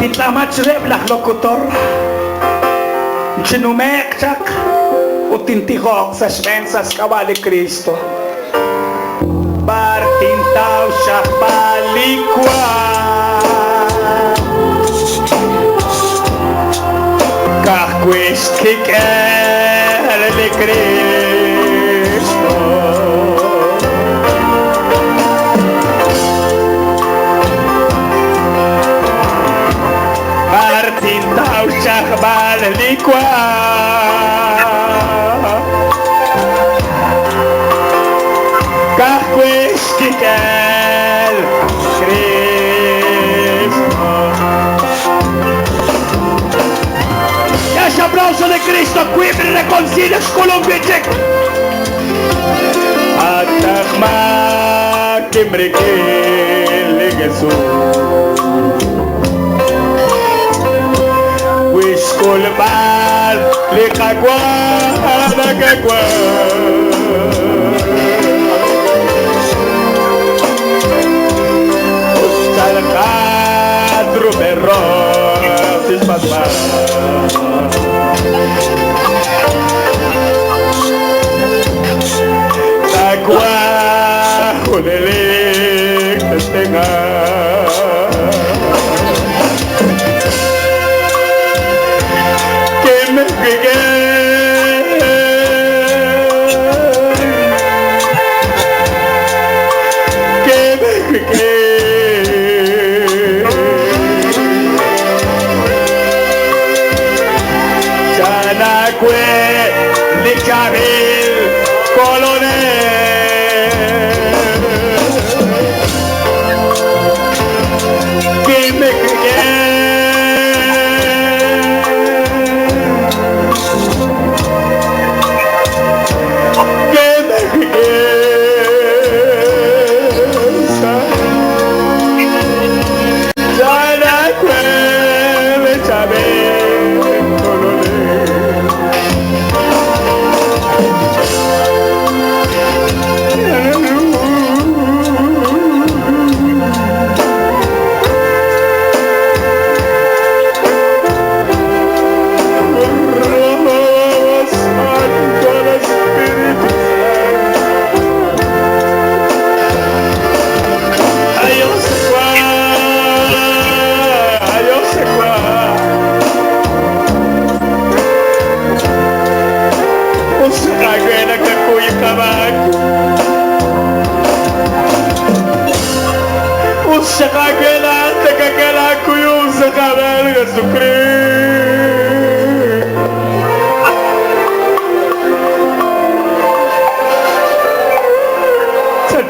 Titlamat sila blak lokutor. Chinumek chak. Utintihok sa smensas kawali Kristo. Bartintaw siya palikwan. Kakwis kikel ni Kristo. Bartintaw siya palikwan. Kahwes kikel Cristo. Ese aplauso de Cristo qui me reconcilia con un bichek. Atakma kimrekel Jesus. Wish kulbal likagwa nagagwa. Cadro berrotes pasmas Takwa hulelik testengah Kim Lichamil Colonel Kim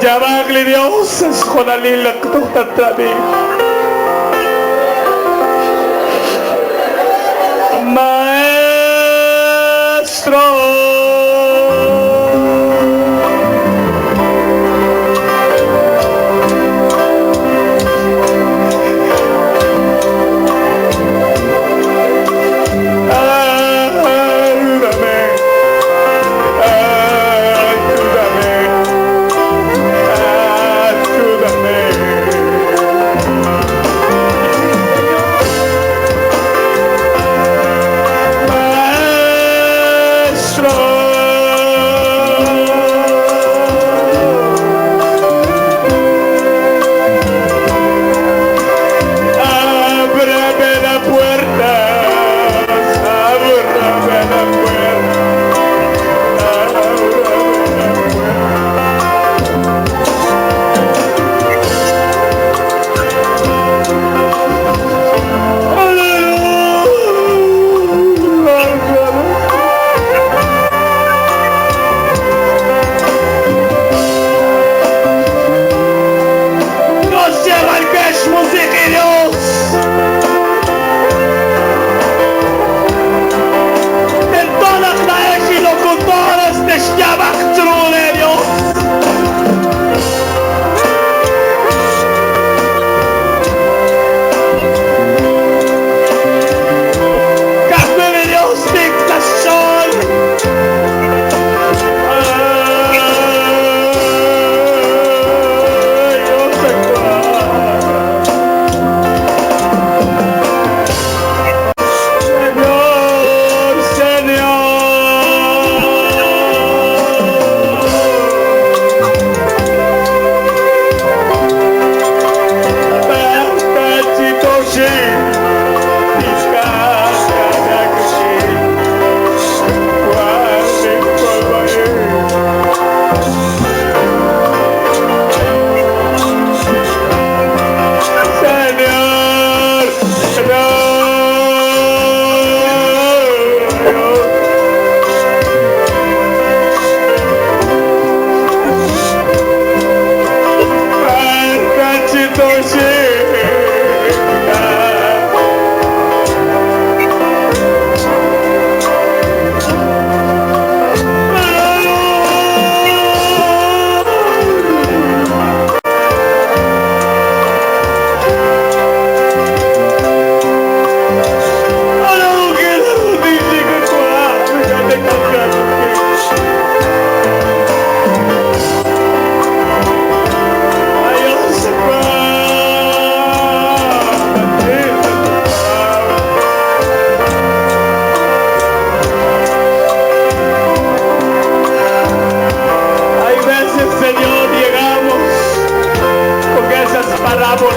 Llamarle Dios es con la tatrabi. Maestro. Maestro.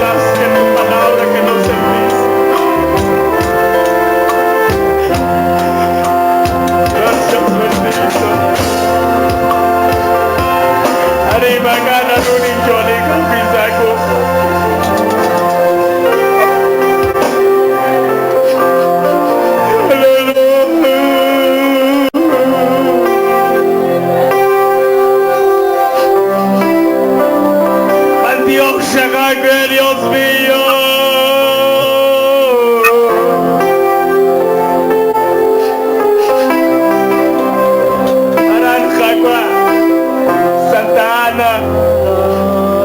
más que tu palabra que nos envíes. Gracias, bendito. Arriba gana Nuni Joli Kapizaku. Dios mío, Naranjagua, Santa Ana,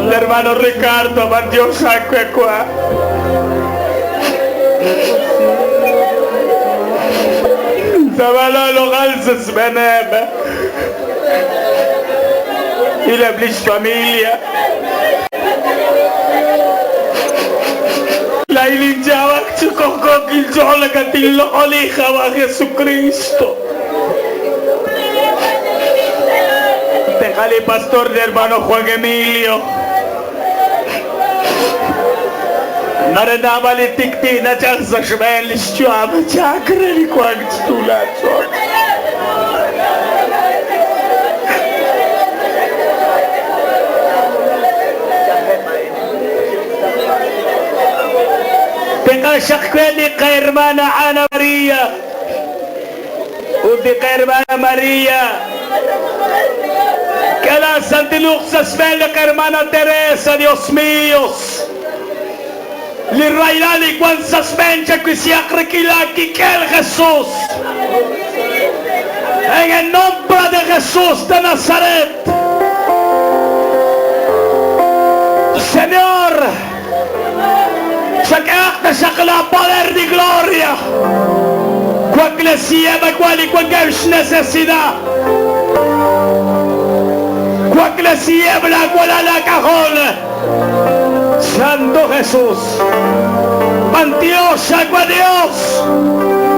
el hermano Ricardo, Mandioshacua, Zabala Logalzes Benem y la Blish familia. La ilinjaba chukoko kiljola katillo olija wa Jesucristo. Déjale pastor de hermano Juan Emilio. Naranaba li tikti na chaksa shmel shtuama chakra li kwang stulato. شكواني hermana Ana María ودي hermana María que la santiluxa svelle hermana Teresa, Dios mío li railali cuando se spencha qui si acrequilaki que el Jesús en el nombre de Jesús de Nazaret. Señor, sacaste la poder de gloria. Cuando le siembra, cuando hay necesidad. Cuando le siembra, cuando la cajola. Santo Jesús. Dios, agua Dios.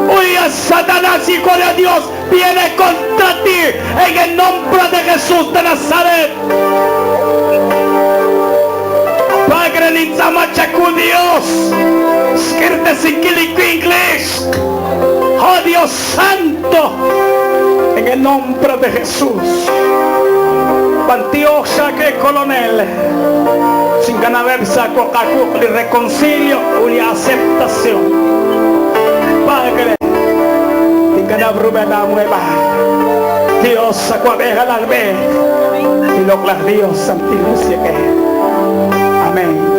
Hoy a Satanás, hijo de Dios, viene contra ti en el nombre de Jesús de Nazaret. Padre, linzamachacu Dios, skirte sin inglés. Oh Dios Santo, en el nombre de Jesús. Pantiosa que coronel, sin ganar saco cacu de reconcilio y aceptación. Padre, sin ganar brumena nueva. Dios sacó a ver al albe y lo Dios santilucia que. Amén.